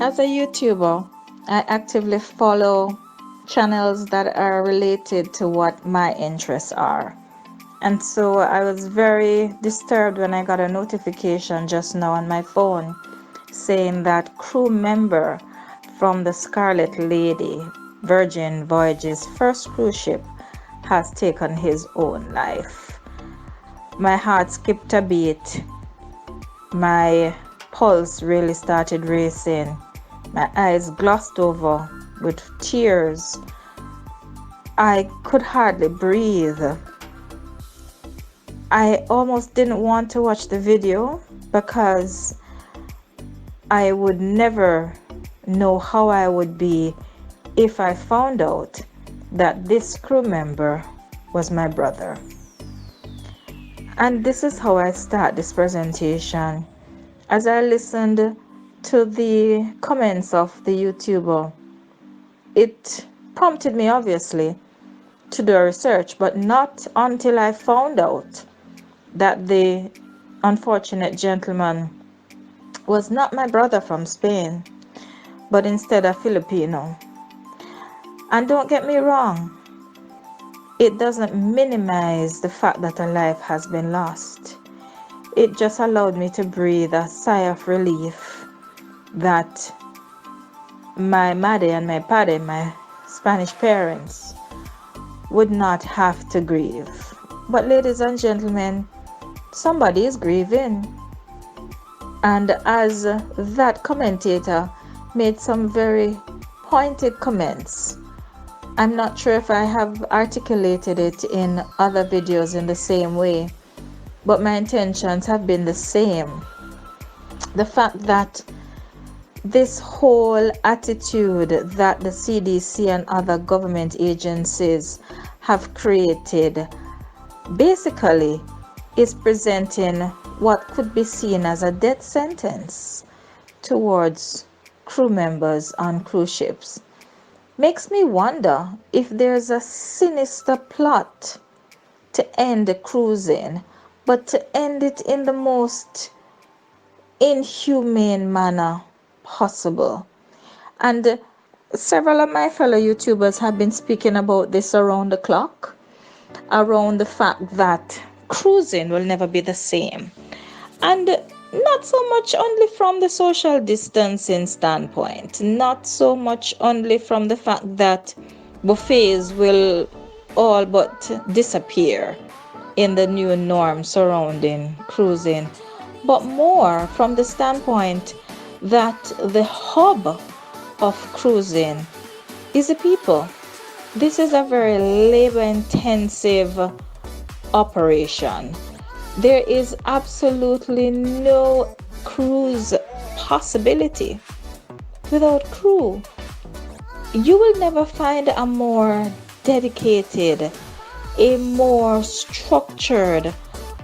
As a YouTuber, I actively follow channels that are related to what my interests are. And so I was very disturbed when I got a notification just now on my phone saying that crew member from the Scarlet Lady Virgin Voyages first cruise ship has taken his own life. My heart skipped a beat. My pulse really started racing. My eyes glossed over with tears. I could hardly breathe. I almost didn't want to watch the video because I would never know how I would be if I found out that this crew member was my brother. And this is how I start this presentation. As I listened to the comments of the YouTuber, it prompted me obviously to do a research, but not until I found out that the unfortunate gentleman was not my brother from Spain, but instead a Filipino. And don't get me wrong, it doesn't minimize the fact that a life has been lost. It just allowed me to breathe a sigh of relief that my madre and my padre, my Spanish parents, would not have to grieve. But ladies and gentlemen, somebody is grieving. And as that commentator made some very pointed comments, I'm not sure if I have articulated it in other videos in the same way, but my intentions have been the same. The fact that this whole attitude that the CDC and other government agencies have created basically is presenting what could be seen as a death sentence towards crew members on cruise ships. Makes me wonder if there's a sinister plot to end the cruising, but to end it in the most inhumane manner possible. And several of my fellow YouTubers have been speaking about this around the clock, around the fact that cruising will never be the same. And not so much only from the social distancing standpoint, not so much only from the fact that buffets will all but disappear in the new norm surrounding cruising, but more from the standpoint that the hub of cruising is the people. This is a very labor intensive operation. There is absolutely no cruise possibility without crew. You will never find a more dedicated, a more structured,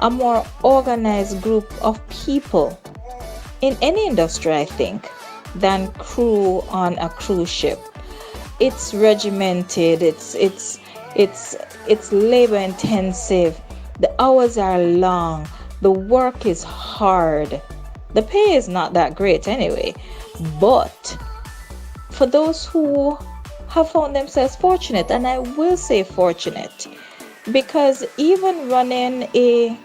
a more organized group of people in any industry, I think, than crew on a cruise ship. It's regimented, it's labor intensive. The hours are long. The work is hard. The pay is not that great anyway. But for those who have found themselves fortunate, and I will say fortunate, because even running a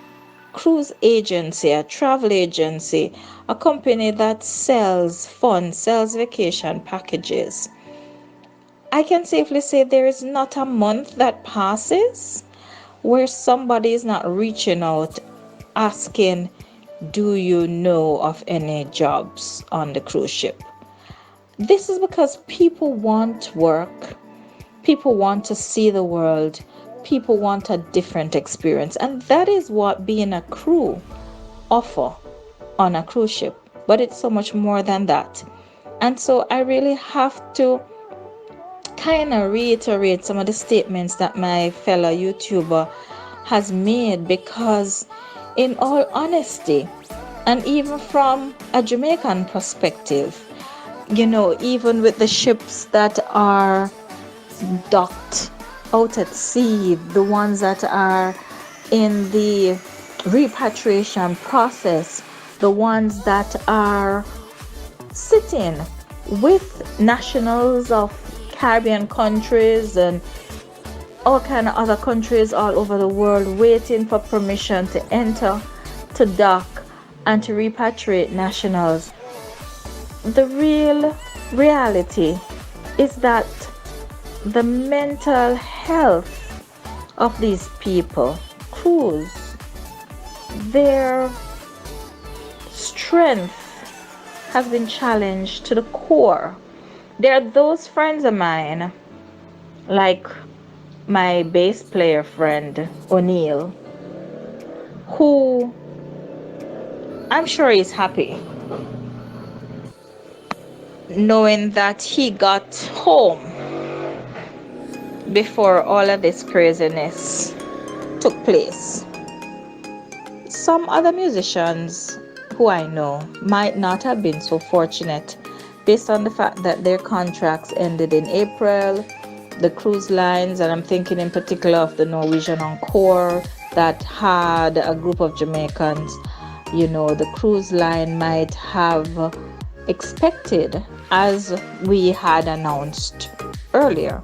cruise agency, a travel agency, a company that sells fun, sells vacation packages, I can safely say there is not a month that passes where somebody is not reaching out asking, do you know of any jobs on the cruise ship? This is because people want work, people want to see the world, people want a different experience, and that is what being a crew offer on a cruise ship. But it's so much more than that. And so I really have to kind of reiterate some of the statements that my fellow YouTuber has made, because in all honesty, and even from a Jamaican perspective, even with the ships that are docked out at sea, the ones that are in the repatriation process, the ones that are sitting with nationals of Caribbean countries and all kind of other countries all over the world waiting for permission to enter, to dock, and to repatriate nationals. The real reality is that the mental health of these people, crews, their strength has been challenged to the core. There are those friends of mine, like my bass player friend O'Neill, who I'm sure is happy knowing that he got home before all of this craziness took place. Some other musicians who I know might not have been so fortunate based on the fact that their contracts ended in April. The cruise lines, and I'm thinking in particular of the Norwegian Encore that had a group of Jamaicans, the cruise line might have expected, as we had announced earlier,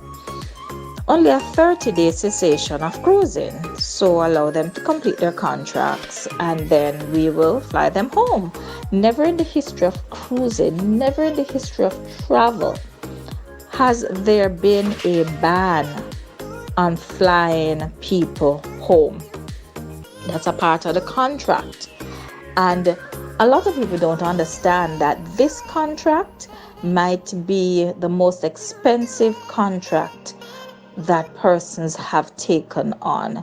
only a 30-day cessation of cruising. So allow them to complete their contracts and then we will fly them home. Never in the history of cruising, never in the history of travel has there been a ban on flying people home. That's a part of the contract. And a lot of people don't understand that this contract might be the most expensive contract that persons have taken on.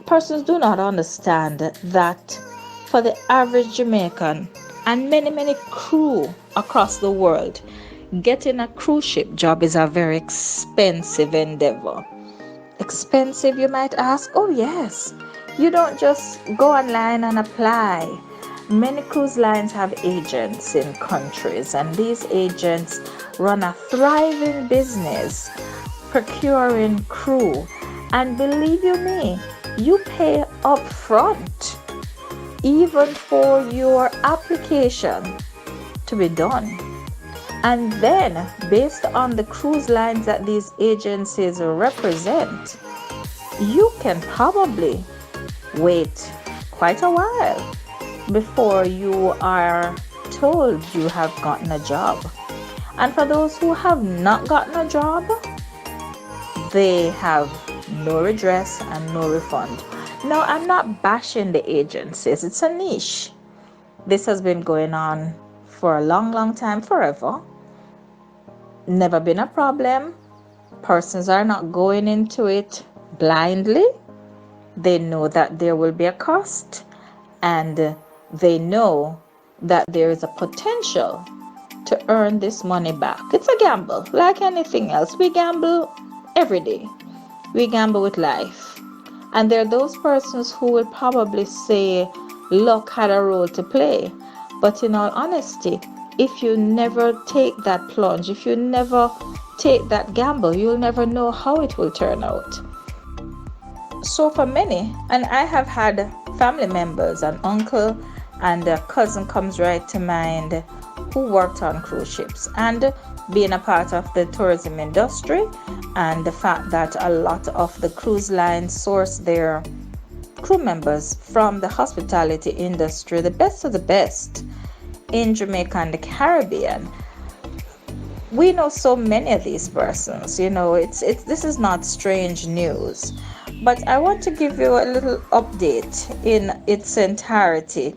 Persons do not understand that for the average Jamaican and many crew across the world, getting a cruise ship job is a very expensive endeavor. Expensive, you might ask? Oh yes. You don't just go online and apply. Many cruise lines have agents in countries, and these agents run a thriving business procuring crew. And believe you me, you pay up front even for your application to be done. And then, based on the cruise lines that these agencies represent, you can probably wait quite a while before you are told you have gotten a job. And for those who have not gotten a job, they have no redress and no refund. Now, I'm not bashing the agencies. It's a niche. This has been going on for a long time, forever. Never been a problem. Persons are not going into it blindly. They know that there will be a cost, and they know that there is a potential to earn this money back. It's a gamble, like anything else. We gamble every day. We gamble with life. And there are those persons who will probably say luck had a role to play. But in all honesty, if you never take that plunge, if you never take that gamble, you'll never know how it will turn out. So for many, and I have had family members, an uncle and a cousin comes right to mind, who worked on cruise ships, and being a part of the tourism industry, and the fact that a lot of the cruise lines source their crew members from the hospitality industry, the best of the best in Jamaica and the Caribbean. We know so many of these persons. This is not strange news. But I want to give you a little update in its entirety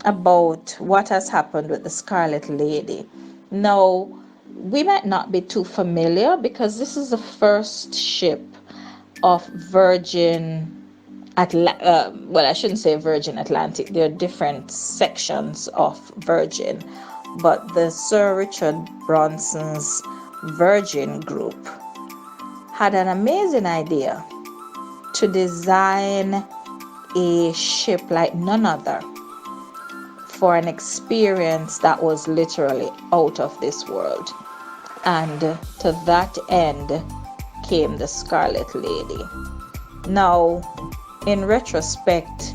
about what has happened with the Scarlet Lady. Now, we might not be too familiar because this is the first ship of Virgin well, I shouldn't say Virgin Atlantic. There are different sections of Virgin, but the Sir Richard Branson's Virgin Group had an amazing idea to design a ship like none other for an experience that was literally out of this world. And to that end came the Scarlet Lady. Now, in retrospect,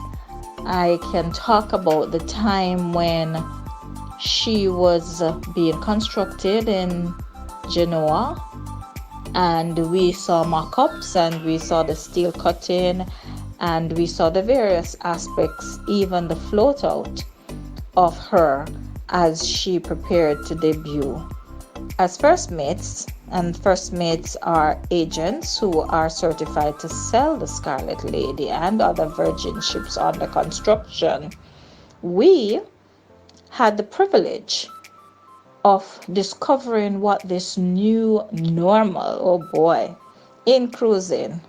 I can talk about the time when She was being constructed in Genoa, and we saw mock-ups, and we saw the steel cutting, and we saw the various aspects, even the float out of her as she prepared to debut as first mates. And first mates are agents who are certified to sell the Scarlet Lady and other virgin ships under construction. We had the privilege of discovering what this new normal, oh boy, in cruising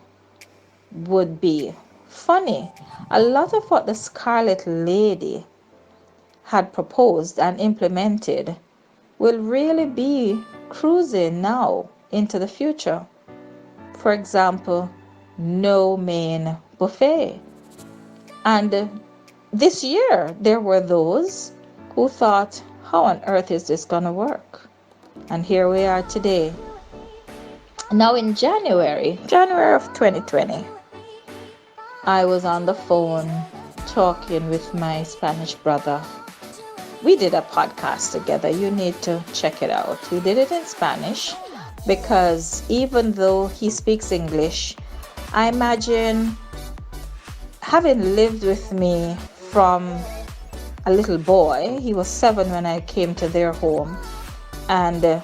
would be. Funny, a lot of what the Scarlet Lady had proposed and implemented will really be cruising now into the future. For example, no main buffet. And this year, there were those who thought, how on earth is this going to work? And here we are today. Now in January of 2020, I was on the phone talking with my Spanish brother. We did a podcast together. You need to check it out. We did it in Spanish because even though he speaks English, I imagine having lived with me from a little boy, he was 7 when I came to their home, and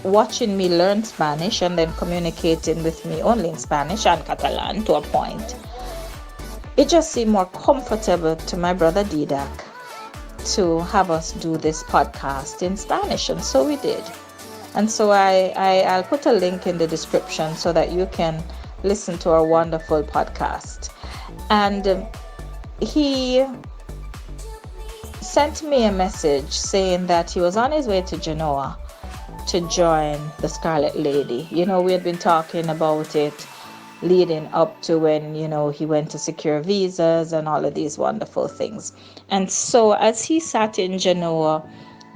watching me learn Spanish and then communicating with me only in Spanish and Catalan to a point, it just seemed more comfortable to my brother Didac to have us do this podcast in Spanish, and so we did. And so I'll put a link in the description so that you can listen to our wonderful podcast. And he sent me a message saying that he was on his way to Genoa to join the Scarlet Lady. You know, we had been talking about it leading up to when, he went to secure visas and all of these wonderful things. And so as he sat in Genoa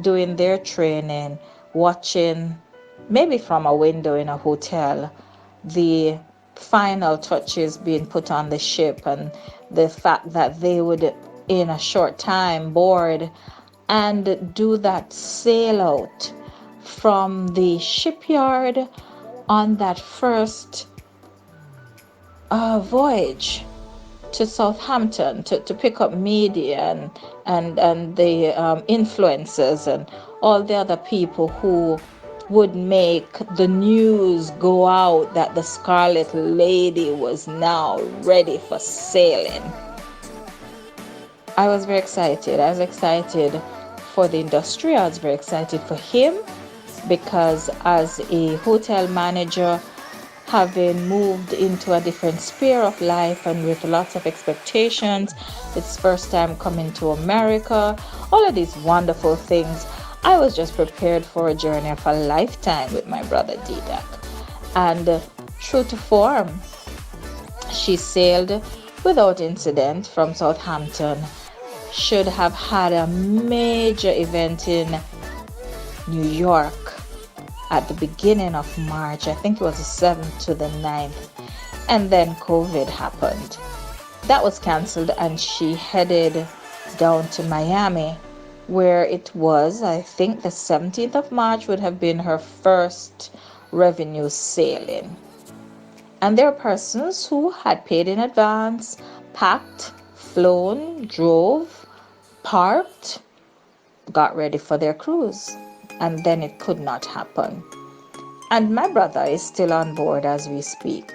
doing their training, watching maybe from a window in a hotel, the final touches being put on the ship, and the fact that they would in a short time board and do that sail out from the shipyard on that first voyage to Southampton to pick up media and the influencers and all the other people who would make the news go out that the Scarlet Lady was now ready for sailing. I was very excited. I was excited for the industry. I was very excited for him because as a hotel manager, having moved into a different sphere of life and with lots of expectations, it's first time coming to America, all of these wonderful things, I was just prepared for a journey of a lifetime with my brother Didac. And true to form, she sailed without incident from Southampton. Should have had a major event in New York at the beginning of March. I think it was the 7th to the 9th. And then COVID happened. That was canceled, and she headed down to Miami, where it was, I think the 17th of March would have been her first revenue sailing. And there are persons who had paid in advance, packed, flown, drove, parked, got ready for their cruise. And then it could not happen. And my brother is still on board as we speak.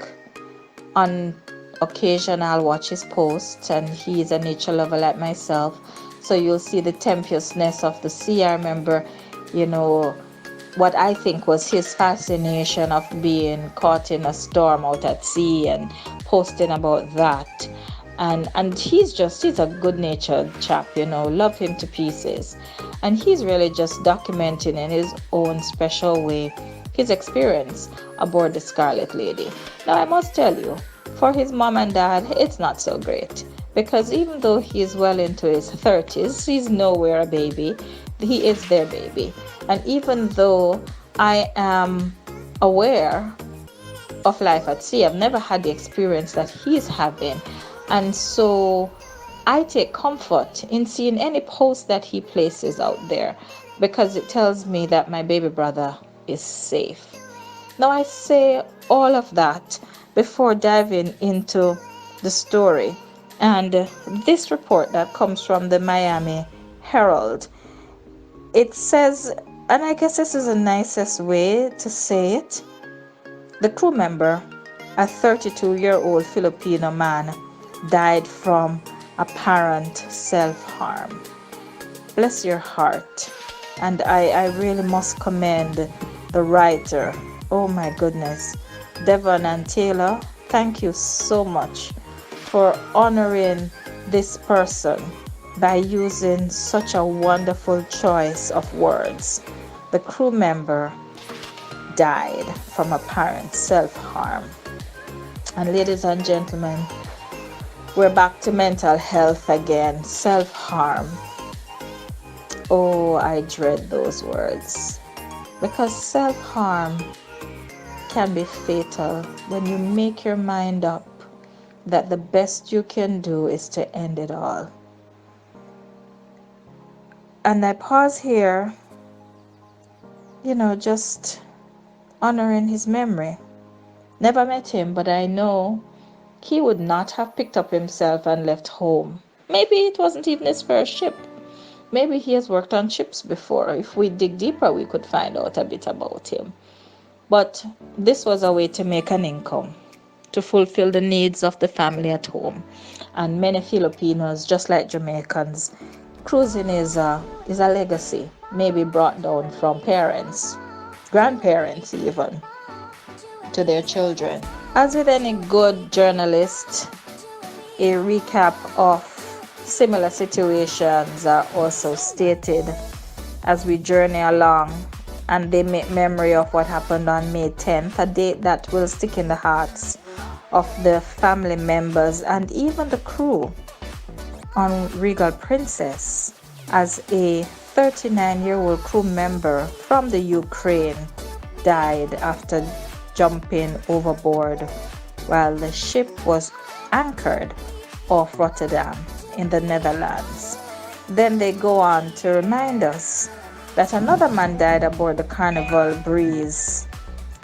On occasion, I'll watch his posts, and he's a nature lover like myself. So you'll see the tempestuousness of the sea. I remember, what I think was his fascination of being caught in a storm out at sea and posting about that. And he's a good-natured chap, love him to pieces. And he's really just documenting in his own special way his experience aboard the Scarlet Lady. Now, I must tell you, for his mom and dad, it's not so great. Because even though he's well into his 30s, he's nowhere a baby. He is their baby. And even though I am aware of life at sea, I've never had the experience that he's having. And so I take comfort in seeing any post that he places out there because it tells me that my baby brother is safe. Now, I say all of that before diving into the story. And this report that comes from the Miami Herald, it says, and I guess this is the nicest way to say it, the crew member, a 32-year-old Filipino man, died from apparent self-harm. Bless your heart. And I really must commend the writer. Oh my goodness. Devon and Taylor, thank you so much for honoring this person by using such a wonderful choice of words. The crew member died from apparent self-harm. And ladies and gentlemen, we're back to mental health again. Self-harm. Oh, I dread those words. Because self-harm can be fatal when you make your mind up that the best you can do is to end it all. And I pause here, just honoring his memory. Never met him, but I know he would not have picked up himself and left home. Maybe it wasn't even his first ship. Maybe he has worked on ships before. If we dig deeper, we could find out a bit about him. But this was a way to make an income, to fulfill the needs of the family at home. And many Filipinos, just like Jamaicans, cruising is a legacy, maybe brought down from parents, grandparents even, to their children. As with any good journalist, a recap of similar situations are also stated as we journey along, and they make memory of what happened on May 10th, a date that will stick in the hearts of the family members and even the crew on Regal Princess, as a 39-year-old crew member from the Ukraine died after jumping overboard while the ship was anchored off Rotterdam in the Netherlands. Then they go on to remind us that another man died aboard the Carnival Breeze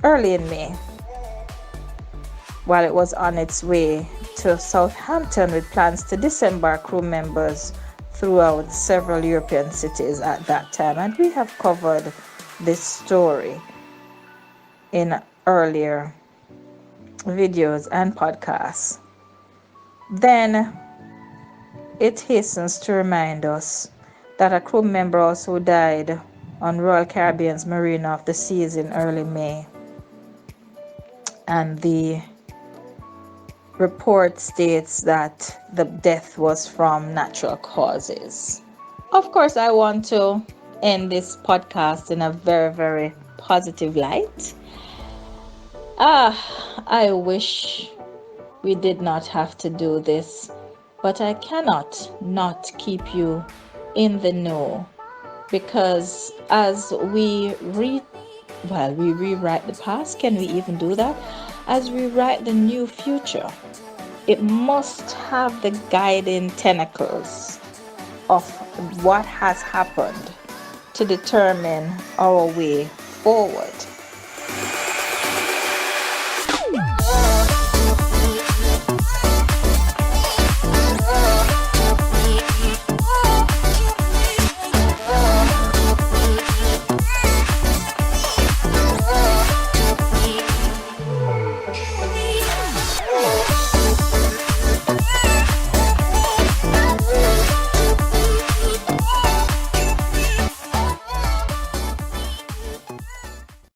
early in May while it was on its way to Southampton with plans to disembark crew members throughout several European cities at that time. And we have covered this story in earlier videos and podcasts. Then it hastens to remind us that a crew member also died on Royal Caribbean's Marina of the Seas in early May. And the report states that the death was from natural causes. Of course, I want to end this podcast in a very, very positive light. I wish we did not have to do this, but I cannot not keep you in the know, because as we rewrite the past, can we even do that? As we write the new future, it must have the guiding tentacles of what has happened to determine our way forward.